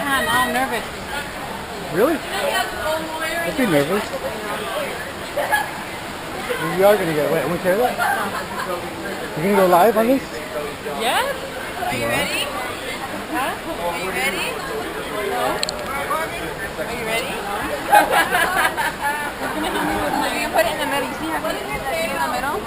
I'm all nervous. Really? Don't be nervous. You are gonna get wet. Want to carry that? You're gonna go live on this? Yes? Are you ready? Huh? Are you ready? No? Are you ready? You're gonna put it in the middle. You see how put it in the middle?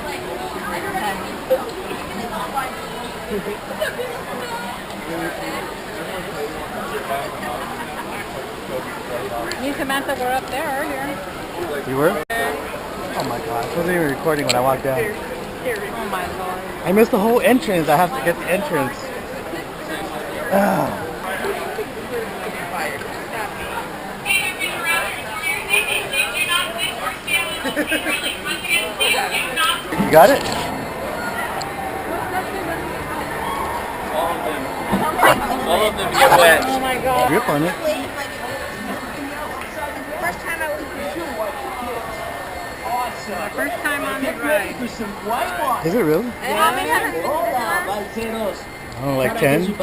Me and Samantha were up there earlier. You were? Oh my gosh, I wasn't even recording when I walked down. Oh my lord. I missed the whole entrance. I have to get the entrance. You got it? All of them get wet. Oh my god. Grip on it. First time on the ride. Is it really? How many times? Oh, like 10? 20.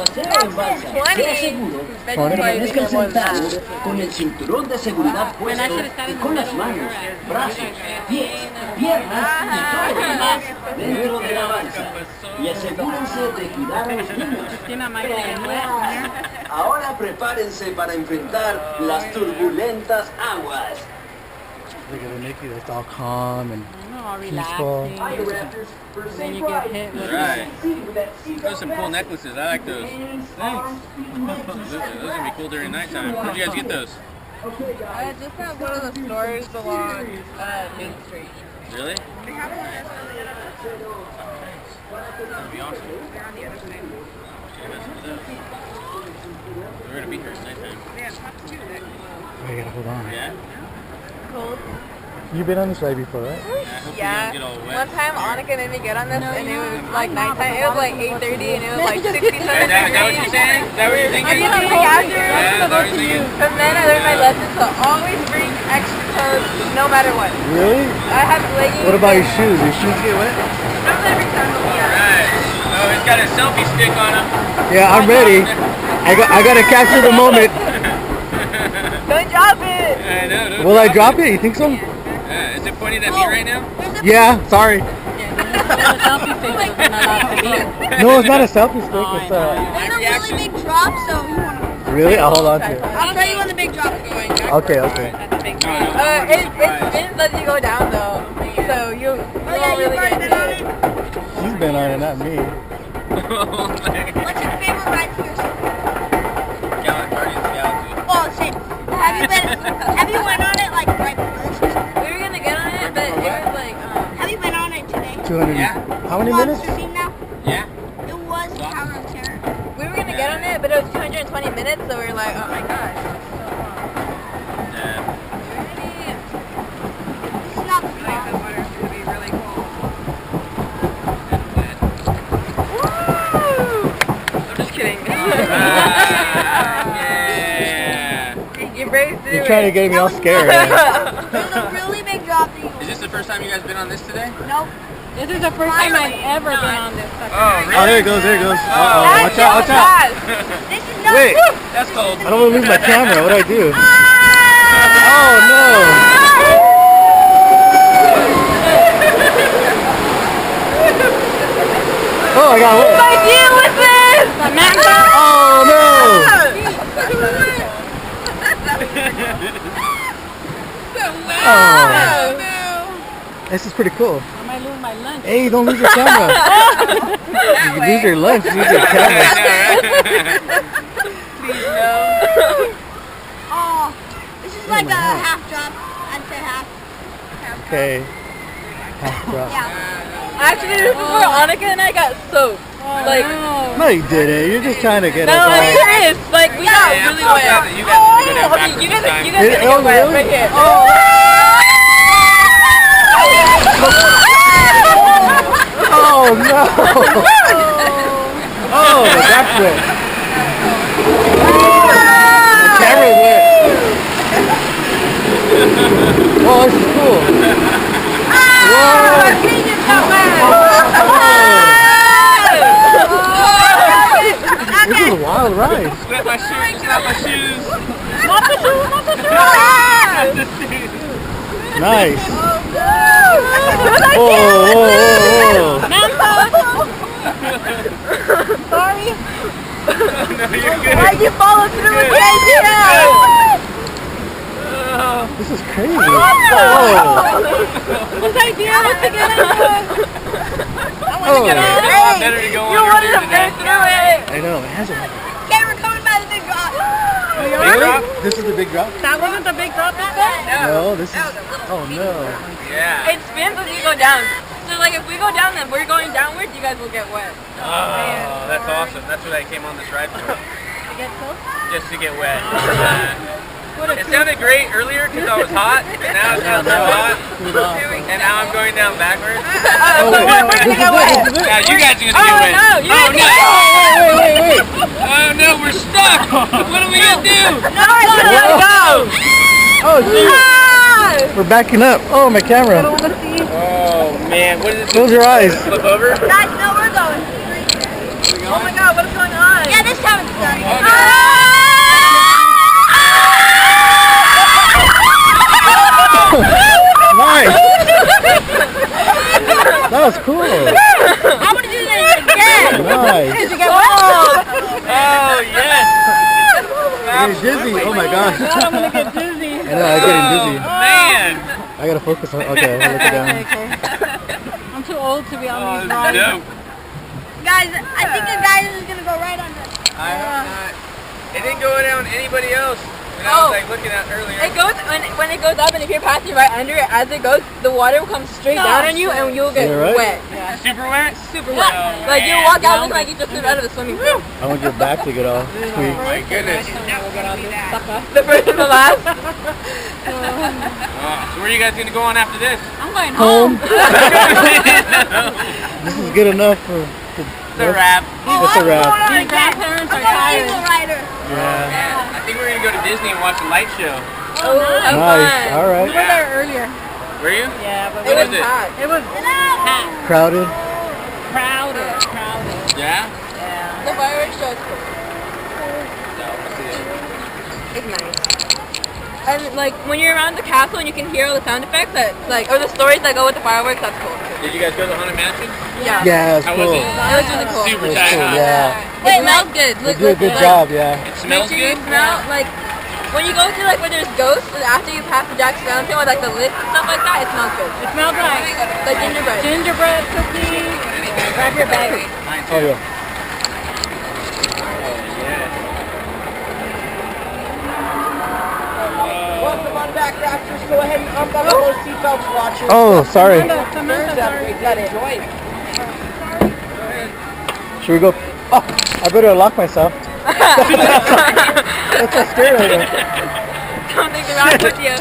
Permanezcan sentados con el cinturón de seguridad When I puesto should have started y con las manos, brazos, pies, piernas y todo lo demás dentro de la balsa. Y asegúrense de cuidar a los niños. Ahora prepárense para enfrentar las turbulentas aguas. Look at the Nikki, that's all calm and peaceful. peaceful. Then you get hit with Right. Those are some cool necklaces. I like those. Thanks. Those are gonna be cool during nighttime. Where'd you guys get those? just at one of the stores along Main Street. Really? They have one That'd be awesome. They're on the other side. We're gonna be here at nighttime. Yeah, top two. Oh, you gotta hold on. Yeah. Cold. You've been on this ride before, right? I hope you don't get all wet. One time Annika and me get on this and it was like nighttime. It was like 8:30 and it was like 67 Is that what you're saying? Is that what you're thinking? I'm thinking after. Yeah, that's what you're thinking. From then I learned my lesson to always bring extra clothes no matter what. Really? I have leggings. What about your shoes? Your shoes get wet? I'm every time. Alright. Oh, he's got a selfie stick on him. Yeah, I'm ready. I gotta capture the moment. Don't drop it. I know. Will I drop it? You think so? Yeah, is it pointing at me right now? Yeah, sorry. Selfie pictures are not allowed to be. No, it's not a selfie stick. It's There's a really big drop, so you want to... Really? I'll hold on to it. I'll tell you when the big drop is going. Okay, okay. It lets you go down though. So you won't really get hit. She's been on it, not me. What's your favorite ride to yourself? Guardians of the Galaxy. Oh, shit. Have you went on it like right first? We were gonna get on it, but it was like, Have you been on it today? 200. Yeah. How many minutes? Monster Scene now? Yeah. It was Tower of Terror. we were gonna get on it, but it was 220 minutes, so we were like, oh my gosh. Yeah. It's not the The drop. water's gonna be really cold. I'm just kidding. Yeah. You braced through You're trying to get me all scared. Right? There's a really big drop that you... Is this the first time you guys been on this today? Nope. This is the first time I've ever been on this fucking Oh, really? Oh, there it goes, there it goes. Uh-oh, That's watch out, watch so out. fast. This is no... Wait, That's cold. I don't want to lose my camera. What do I do? Ah! Oh, no. Oh, I got wet. I deal with this! Samantha! Oh, no. Oh, this is pretty cool. I might lose my lunch. Hey, don't lose your camera. You can lose your lunch, lose your camera. Please no. Oh, this is like a half drop. I'd say half. Okay. Half drop. Yeah. Actually, this is where Annika and I got soaked. Like, No, you didn't. You're just trying to get no, us all. I'm serious. Like, we got Yeah, really you wet. guys- you guys- Okay, you guys It- gonna get oh, wet really? right here. Oh, no. Oh, that's it. The camera's wet. Oh, this is cool. Whoa. Nice. Whoa, whoa, whoa. Sorry. No, you're good. Why'd you follow through with the idea? This is crazy. Whoa. Whose idea was to get into it? I want to get on. It's a lot better to go on You wanted earlier to than break through it. I know, it hasn't. Okay, we're coming by the big rock. Big drop? This is the big drop? That wasn't the big drop this time? No, this is. Oh no. Yeah. It spins as you go down. So like if we go down then we're going downwards, you guys will get wet. Oh, that's awesome. That's what I came on this ride for. To get close? Just to get wet. It sounded great earlier because I was hot, and now it's not so hot. And now I'm going down backwards. Oh, wait, we're gonna get wet. Now you guys are going to get wet. No, you Oh guys no! Wait. Oh no, we're stuck! What are we going to do? No, go! Oh, geez. We're backing up. Oh, my camera. Oh man, what is this? Close your eyes. Flip over? Guys, no, we're going. Oh my god, what is going on? Yeah, this time it's done. Nice. That was cool. I'm gonna do this again. Nice. Did you get wet? Oh yes! I'm getting dizzy. Oh my gosh. I'm gonna get dizzy. I know, I'm getting dizzy. Man! I gotta focus on. Okay, I'll look it down. I'm too old to be on Oh, these this rides. is dope. Guys, I think the guy is gonna go right under. I hope not. It didn't go down anybody else. And I was like looking at earlier. It goes when it goes up, and if you're passing right under it, as it goes, the water will come straight down on you, and you'll get Is that right? wet. Super wet? Super wet. Like you walk out looking like you just stood out of the swimming pool. I want your back to get off. Squeak. My goodness. The first and the last. So where are you guys going to go on after this? I'm going Home. This is good enough for. The wrap. It's a wrap. These grandparents are I'm an tired. eagle rider. Yeah. I think we're going to go to Disney and watch the light show. Oh, have Nice. fun. All We right. were there earlier. Were you? Yeah, but What it was was it? hot. It was hot. Crowded. Crowded. Yeah? Yeah. The fireworks show is cool. It's nice. And like when you're around the castle and you can hear all the sound effects that or the stories that go with the fireworks, that's cool. Did you guys go to the Haunted Mansion? Yeah. Yeah, it's How cool. was it? It was really cool. Super It's tight, cool. huh? Yeah. It smells good. They Look, do a good job. Yeah. It smells Make sure you good? smell like when you go to like where there's ghosts and after you pass the Jack Skellington with like the lift and stuff like that, it smells good. It smells like gingerbread. Gingerbread cookies. Grab your bag. Mine too. Oh yeah. Welcome on back, Raptors. Go ahead and unbuckle those seatbelts, watchers. Oh, sorry. Enjoy. Should we go? Oh, I better lock myself. That's so scary right now. Don't think about with you.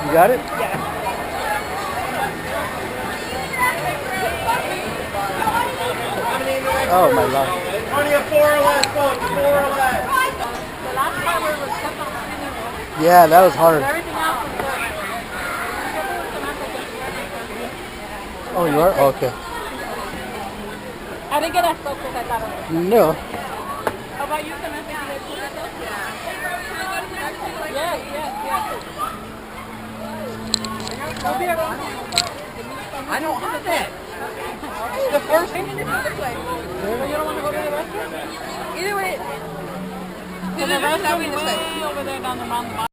You got it? Oh my God. Only a 4 or less, folks. 4 or less. The last part where it was kept on spinning. Yeah, that was hard. Everything else was good. Oh, you are? Oh, okay. I didn't get as close as I thought I would. No. How about you, Samantha? Did you get yourself? Yes. We'll be around. I don't have that. The first thing is this way. You don't want to go to the restroom? Either way. To the restroom way over there down the mountain.